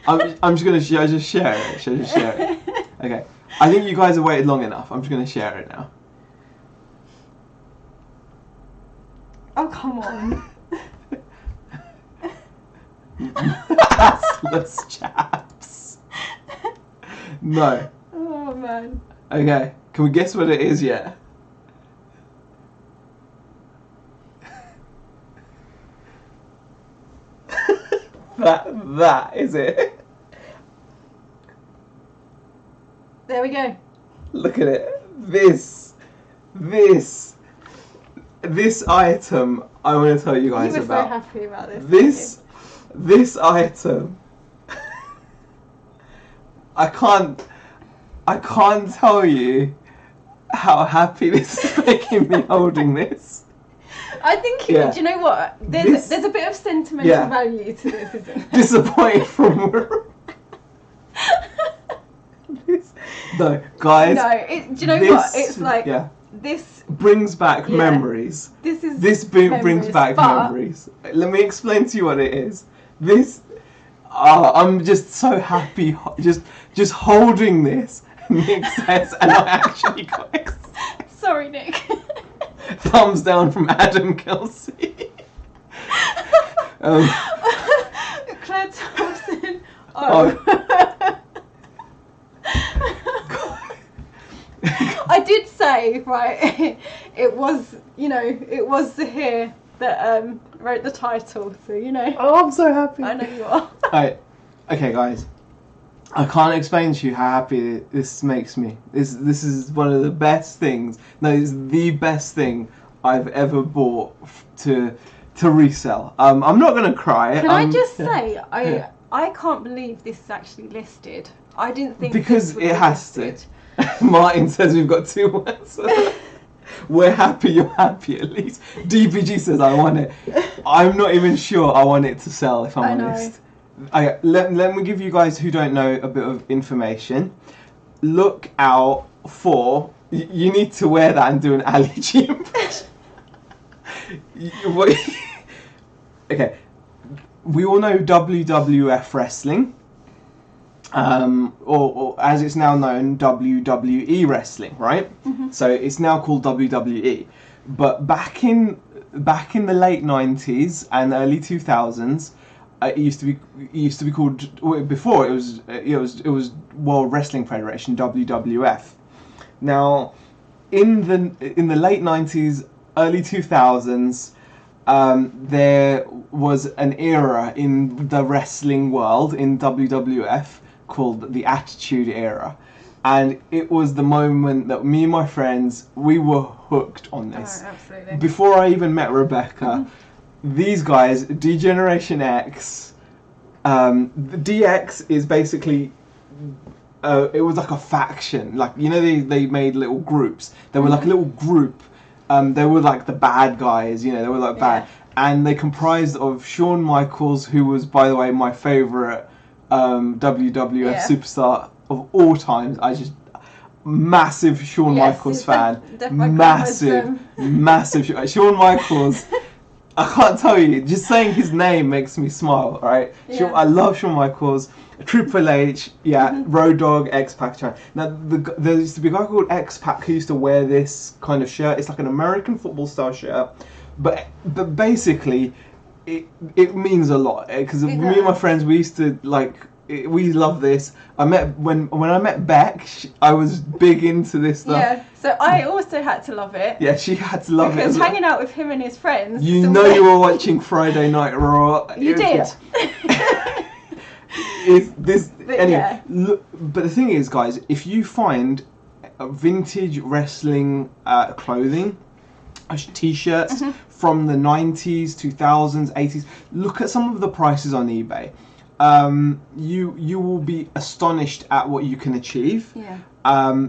I'm just gonna share it. Should I just share it? Okay. I think you guys have waited long enough. I'm just gonna share it now. Oh, come on. Assless chaps. No. Oh man. Okay. Can we guess what it is yet? That is it. There we go. Look at it. This item I want to tell you guys about. You were so happy about this. This item. I can't tell you how happy this is making me holding this. I think, do you know what? There's a bit of sentimental value to this, isn't there? Disappointed from No, guys. No, do you know what? It's like this brings back memories. This brings back memories. Let me explain to you what it is. I'm just so happy, just holding this. Nick says, and I actually got excited. Sorry, Nick. Thumbs down from Adam Kelsey. Claire Thompson. I did say, right, it was the here that wrote the title, so Oh, I'm so happy. I know you are. Right, okay, guys. I can't explain to you how happy this makes me. This is one of the best things. No, it's the best thing I've ever bought to resell. I'm not gonna cry. Can I just say, I can't believe this is actually listed. I didn't think because this it has listed. to. Martin says we've got 2 words. We're happy, you're happy at least. DPG says I want it. I'm not even sure I want it to sell, if I'm honest. Let me give you guys who don't know a bit of information. Look out for... You need to wear that and do an Ali G impression. Okay. We all know WWF wrestling. Or as it's now known, WWE wrestling, right? Mm-hmm. So it's now called WWE. But back in the late 90s and early 2000s, it used to be called, before it was World Wrestling Federation, WWF. Now, in the late 90s, early 2000s, there was an era in the wrestling world in WWF called the Attitude Era, and it was the moment that me and my friends, we were hooked on this. Oh, absolutely. Before I even met Rebecca, these guys, D-Generation X, the DX is basically, it was like a faction. Like, they made little groups. They were like a little group. They were like the bad guys, they were like bad. And they comprised of Shawn Michaels, who was, by the way, my favourite WWF superstar of all times. Massive Shawn Michaels fan. Massive Shawn Michaels. I can't tell you, just saying his name makes me smile, right? Yeah. I love Shawn Michaels, Triple H, Road Dogg, X-Pac. Now, there used to be a guy called X-Pac who used to wear this kind of shirt. It's like an American football style shirt, but basically, it means a lot, because me and my friends, we used to, we love this. When I met Beck, I was big into this stuff. Yeah, so I also had to love it. Yeah, she had to love it. Because hanging out with him and his friends. You were watching Friday Night Raw. You did. Look, but the thing is, guys, if you find vintage wrestling clothing, t-shirts from the 90s, 2000s, 80s, look at some of the prices on eBay. You will be astonished at what you can achieve. Yeah.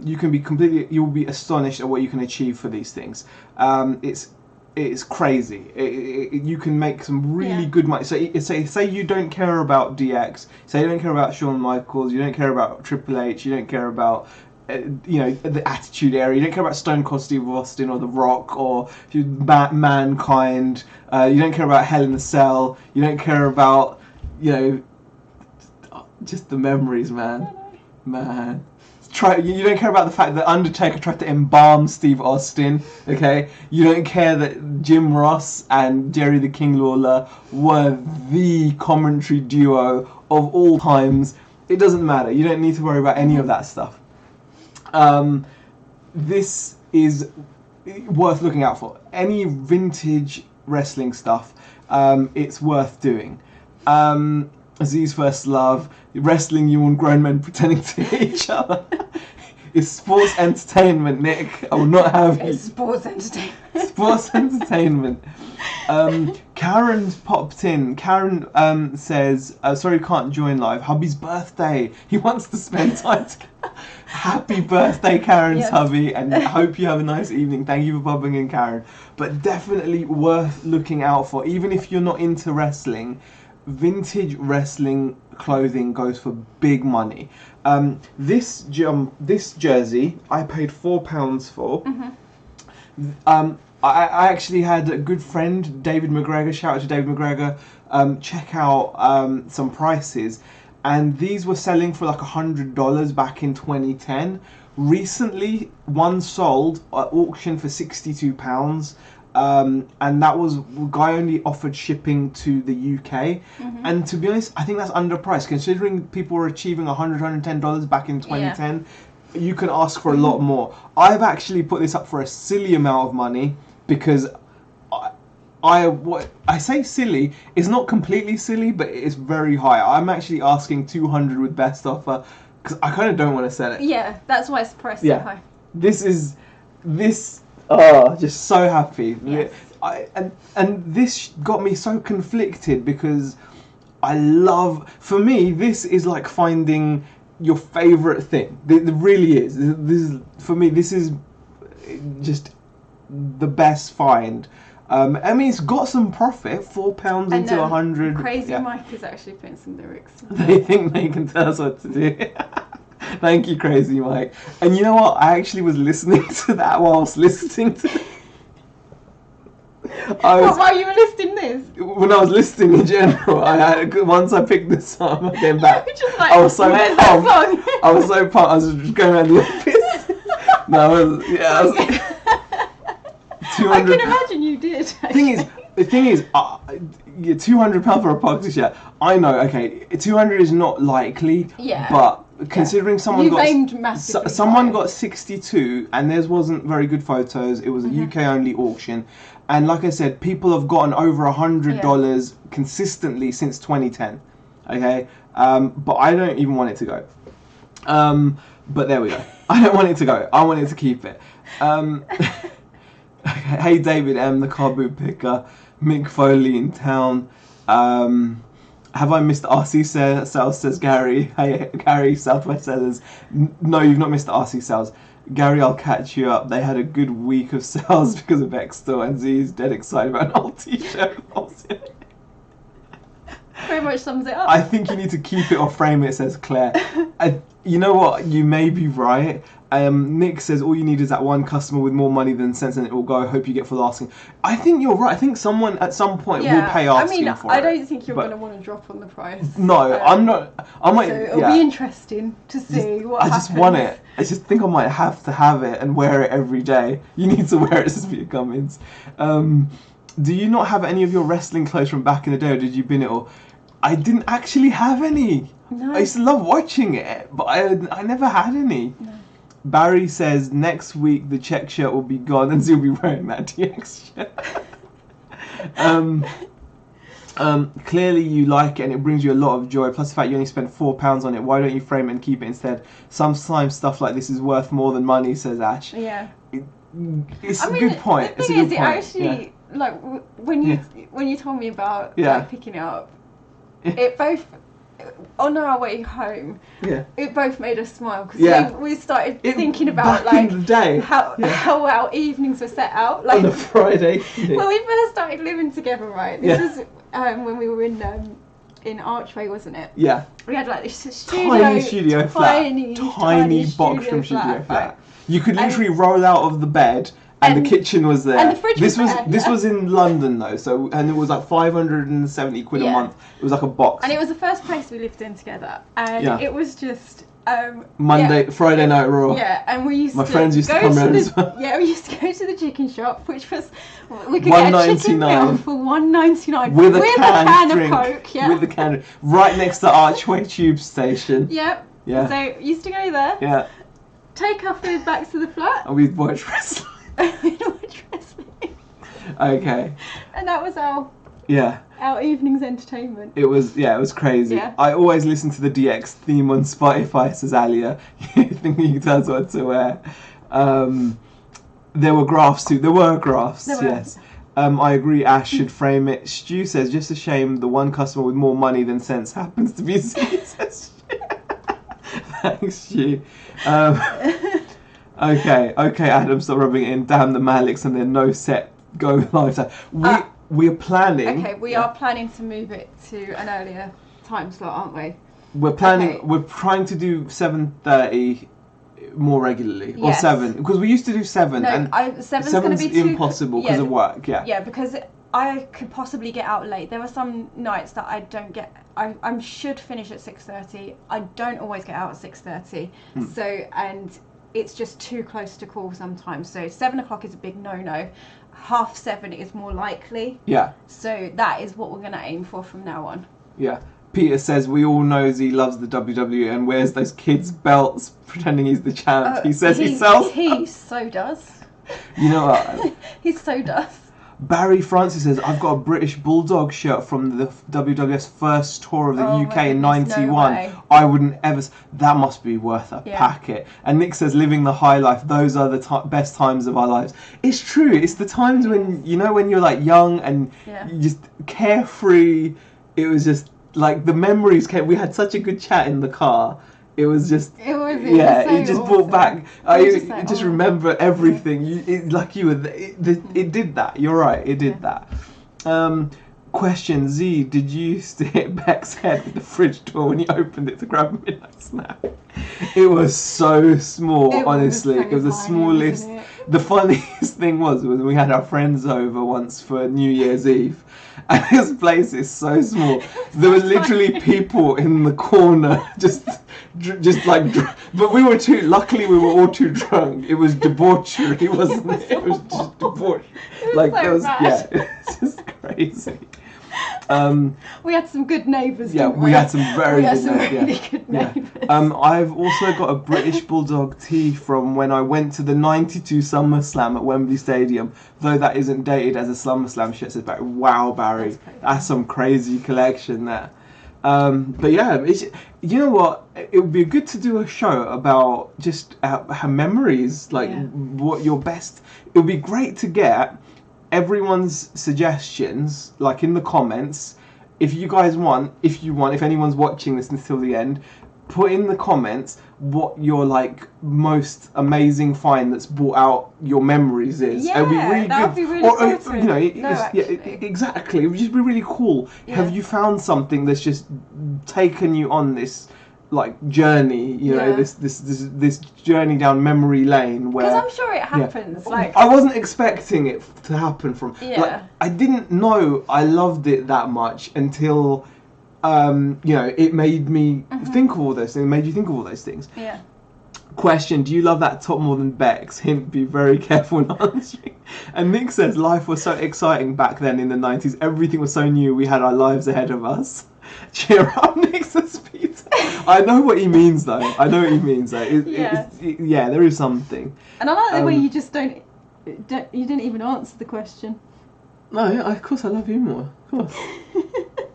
You will be astonished at what you can achieve for these things. It's crazy. You can make some really good money. So say you don't care about DX. Say you don't care about Shawn Michaels. You don't care about Triple H. You don't care about the Attitude Era. You don't care about Stone Cold Steve Austin or The Rock or Mankind. You don't care about Hell in a Cell. You don't care about just the memories, man. You don't care about the fact that Undertaker tried to embalm Steve Austin, okay? You don't care that Jim Ross and Jerry the King Lawler were the commentary duo of all times. It doesn't matter. You don't need to worry about any of that stuff. This is worth looking out for. Any vintage wrestling stuff, it's worth doing. Aziz First Love, wrestling you and grown men pretending to hit each other. It's sports entertainment, Nick. I will not have you. It's sports entertainment. Sports entertainment. Karen's popped in. Karen says, sorry, can't join live. Hubby's birthday. He wants to spend time together. Happy birthday, Karen's hubby, and I hope you have a nice evening. Thank you for popping in, Karen. But definitely worth looking out for, even if you're not into wrestling. Vintage wrestling clothing goes for big money. This jersey I paid £4 for. I actually had a good friend, David McGregor. Shout out to David McGregor. Check out some prices, and these were selling for like $100 back in 2010. Recently, one sold at auction for £62. And that was, guy only offered shipping to the UK, and to be honest, I think that's underpriced considering people were achieving $110 back in 2010. You can ask for a lot more. I've actually put this up for a silly amount of money because I say silly, it's not completely silly, but it's very high. I'm actually asking 200 with best offer because I kind of don't want to sell it. Yeah, that's why it's priced so high. Oh, just so happy. Yes. And this got me so conflicted because for me, this is like finding your favourite thing. It really is. For me, this is just the best find. I mean, it's got some profit, £4 into 100. Crazy Mike is actually putting some lyrics. They think they can tell us what to do. Thank you, Crazy Mike. And you know what? I actually was listening to that whilst listening to it. While you were listening this? When I was listening in general, once I picked this up, I came back. Like, I was so pumped. I was so pumped. I was just going around the office. I can imagine you did. The thing is, £200 for a pug t-shirt. I know, okay, 200 is not likely, but considering someone got 62 and theirs wasn't very good photos, it was a UK only auction, and like I said, people have gotten over $100 consistently since 2010. Okay, but I don't even want it to go. But there we go. I don't want it to go. I want it to keep it. Hey David M, the car boot picker, Mick Foley in town. Have I missed RC sales, says Gary. Hey Gary, Southwest Sellers. No, you've not missed the RC sales. Gary, I'll catch you up. They had a good week of sales because of X-Store, and Z is dead excited about an old t-shirt. Very much sums it up. I think you need to keep it or frame it, says Claire. You know what? You may be right. Nick says all you need is that one customer with more money than sense and it will go. I hope you get full asking. I think you're right. I think someone at some point will pay asking for it. I don't think you're going to want to drop on the price. No, I'm not. I might. So it'll be interesting to see what happens. I just want it. I just think I might have to have it and wear it every day. You need to wear it, says Peter Cummins. Do you not have any of your wrestling clothes from back in the day, or did you bin it all? I didn't actually have any. No. I used to love watching it, but I never had any. No. Barry says next week the check shirt will be gone and he'll be wearing that DX shirt. Clearly you like it and it brings you a lot of joy. Plus the fact you only spent £4 on it. Why don't you frame it and keep it instead? Sometimes stuff like this is worth more than money, says Ash. Yeah. It's a good point. The thing is, it actually like when you told me about like, picking it up, it both. On our way home, it both made us smile because we started thinking about like in the day. how our evenings were set out. Like on a Friday. When we first started living together, right? This was when we were in Archway, wasn't it? Yeah. We had like this tiny studio flat, tiny box room studio flat. You could literally roll out of the bed. And the kitchen was there. And the fridge was there. This was in London though, and it was like 570 quid a month. It was like a box. And it was the first place we lived in together, and it was just Friday Night Raw. Yeah, and we used My friends used to come round as well. Yeah, we used to go to the chicken shop, which was we could get a chicken meal for $1.99 with a can of Coke. Yeah, with a can, right next to Archway Tube Station. Yep. Yeah. So we used to go there. Yeah. Take our food back to the flat. And we'd watch wrestling. Okay. And that was our evening's entertainment. It was crazy. Yeah. I always listen to the DX theme on Spotify, says Alia. You think you can tell us what to wear. There were graphs too. There were graphs, yes. I agree Ash should frame it. Stu says, just a shame the one customer with more money than sense happens to be Z. Thanks, Stu. Okay, Adam, stop rubbing it in. Damn the Maliks and their no set go live time. We're planning. Okay, we are planning to move it to an earlier time slot, aren't we? We're planning. Okay. We're trying to do 7:30 more regularly, or 7, because we used to do 7. No, and 7's going to be too impossible because of work. Yeah. Yeah, because I could possibly get out late. There are some nights that I don't get. I should finish at 6:30. I don't always get out at 6:30. So and it's just too close to call sometimes. So 7 o'clock is a big no-no. 7:30 is more likely. Yeah. So that is what we're going to aim for from now on. Yeah. Peter says, we all know he loves the WWE and wears those kids' belts pretending he's the champ. He says he sells. He so does. You know what? He so does. Barry Francis says, I've got a British Bulldog shirt from the WWF's first tour of the UK in 91. No, I wouldn't ever... That must be worth a packet. And Nick says, living the high life, those are the best times of our lives. It's true. It's the times when, you know, when you're like young and you just carefree. It was just like the memories came. We had such a good chat in the car. It was just, it just brought back. I just remember everything. It did that. You're right. It did that. Question Z: did you used to hit Beck's head with the fridge door when you opened it to grab a midnight snack? It was so small. Honestly, it was the smallest. The funniest thing was we had our friends over once for New Year's Eve. And this place is so small. There were literally people in the corner, just like. But we were too. Luckily, we were all too drunk. It was debauchery, wasn't it? It was just debauchery. Like so there was, it's just crazy. We had some good neighbours. Yeah, we had some very really good neighbours. I've also got a British Bulldog tee from when I went to the '92 SummerSlam at Wembley Stadium. Though that isn't dated as a SummerSlam shirt. Says Barry. Wow, Barry, that's some crazy collection there. But yeah, you know what? It would be good to do a show about just her memories, like what your best. It would be great to get everyone's suggestions, like in the comments. If you guys want, if anyone's watching this until the end, put in the comments what your like most amazing find that's brought out your memories is. Yeah, it'd be really that'd good. be really Exactly. It would just be really cool. Yeah. Have you found something that's just taken you on this like journey, you know, this journey down memory lane where, because I'm sure it happens. Like I wasn't expecting it to happen from. Like, I didn't know I loved it that much until, you know, it made me think of all those things. It made you think of all those things. Yeah. Question: do you love that top more than Beck's? Hint: be very careful when answering. And Nick says life was so exciting back then in the 90s. Everything was so new. We had our lives ahead of us. Cheer up, Nick says Peter. I know what he means though. There is something. And I like the way you just you didn't even answer the question. No, of course I love you more. Of course.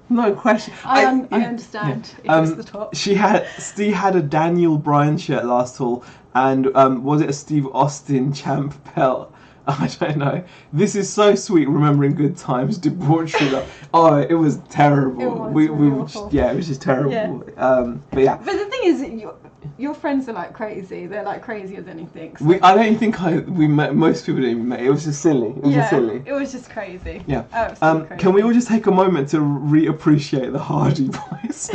No question. I understand. Yeah. It was the top. Steve had a Daniel Bryan shirt last haul, and was it a Steve Austin champ belt? I don't know. This is so sweet, remembering good times, debauchery. Oh, it was terrible. It was it was just terrible. Yeah. But the thing is, your friends are like crazy. They're like crazy as anything. So. I don't think we met. Most people didn't even met. It was just silly. It was just crazy. Yeah. Absolutely crazy. Can we all just take a moment to reappreciate the Hardy Boys?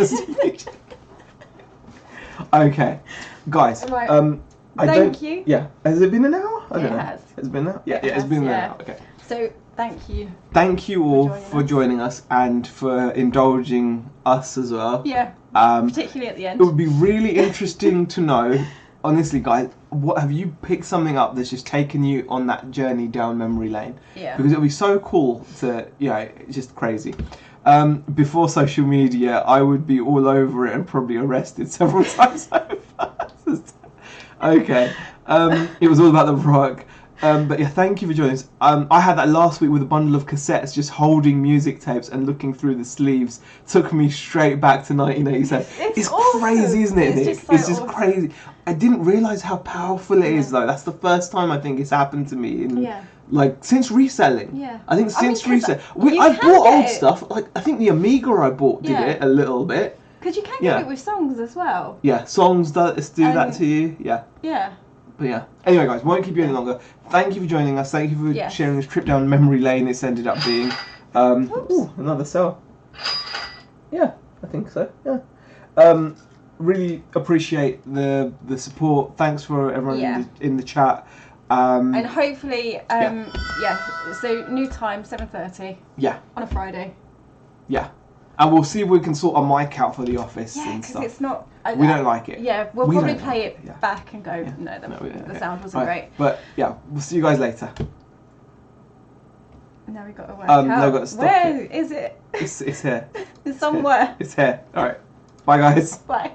Okay, guys. Right. Thank you. Yeah. Has it been an hour? I don't know. Has. Has it been an hour? Yeah, it's been an hour. Okay. So, thank you. Thank you all for joining us and for indulging us as well. Yeah. Particularly at the end. It would be really interesting to know, honestly, guys, what have you picked something up that's just taken you on that journey down memory lane? Yeah. Because it would be so cool to, it's just crazy. Before social media, I would be all over it and probably arrested several times over. Okay. It was all about The Rock. But yeah, thank you for joining us. I had that last week with a bundle of cassettes, just holding music tapes and looking through the sleeves. Took me straight back to 1987. It's awesome. Crazy, isn't it, Nick? It's just awesome. Crazy. I didn't realise how powerful it is, though. That's the first time I think it's happened to me like since reselling. Yeah. I think since reselling. I bought old stuff. Like I think the Amiga I bought did it a little bit. Because you can get it with songs as well. Yeah, songs do that to you. Yeah. Yeah. But yeah. Anyway, guys, won't keep you any longer. Thank you for joining us. Thank you for sharing this trip down memory lane. It's ended up being. Ooh, another cell. Yeah, I think so. Yeah. Really appreciate the support. Thanks for everyone in the chat. And hopefully, so new time, 7:30. Yeah. On a Friday. Yeah. And we'll see if we can sort a mic out for the office and stuff. It's not... we don't like it. Yeah, we'll probably play it back and go, the sound wasn't great. But yeah, we'll see you guys later. Now we got to work out. Now we've got to stop Where is it? It's here. It's somewhere. It's here. Alright. Bye, guys. Bye.